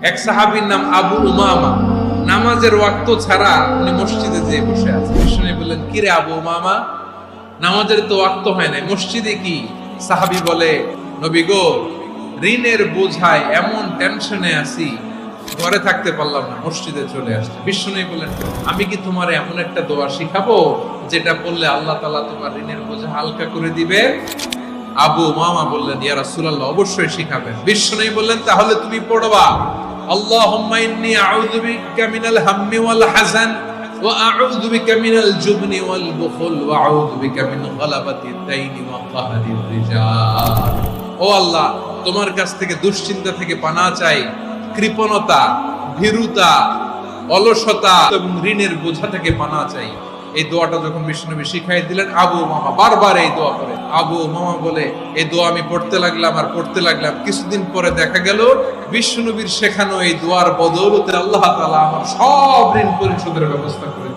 এক সাহাবীর নাম আবু উমামা, নামাজের ওয়াক্ত ছাড়া উনি মসজিদে যেয়ে বসে আছে। বিষ্ণু বললেন, কি রে আবু উমামা, নামাজের তো ওয়াক্ত হয় নাই, মসজিদে কি? সাহাবী বলে, নবী গো, ঋণের বোঝায় এমন টেনশনে আছি, ঘরে থাকতে পারলাম না, মসজিদে চলে আসছে। বিষ্ণু বললেন, আমি কি তোমার এমন একটা দোয়া শিখাবো যেটা পড়লে আল্লাহ তাআলা তোমার ঋণের বোঝা হালকা করে দিবে? আবু উমামা বললেন, ইয়া রাসূলুল্লাহ, অবশ্যই শিখাবেন। বিষ্ণু বললেন, তাহলে তুমি পড়বা, আল্লাহুম্মা ইন্নী আউযু বিকা মিনাল হাম্মি ওয়াল হাযান ওয়া আউযু বিকা মিনাল জুবনি ওয়াল বুখল ওয়া আউযু বিকা মিন গালাবাতিদ দাইনি ওয়া কাহরির রিজাল। ও আল্লাহ, তোমার কাছ থেকে দুশ্চিন্তা থেকে পানাহ চাই, কৃপণতা, ভীরুতা, অলসতা এবং ঋণের বোঝা থেকে পানাহ চাই। এই দোয়াটা যখন বিষ্ণুনবী শিখাই দিলেন, আবু উমামা বারবার এই দোয়া করে। আবু উমামা বলে, এই দোয়া আমি পড়তে লাগলাম আর পড়তে লাগলাম, কিছুদিন পরে দেখা গেল বিষ্ণুনবীর শেখানো এই দোয়ার বদৌলতে আল্লাহ তাআলা আমার সব ঋণ পরিশোধের ব্যবস্থা করে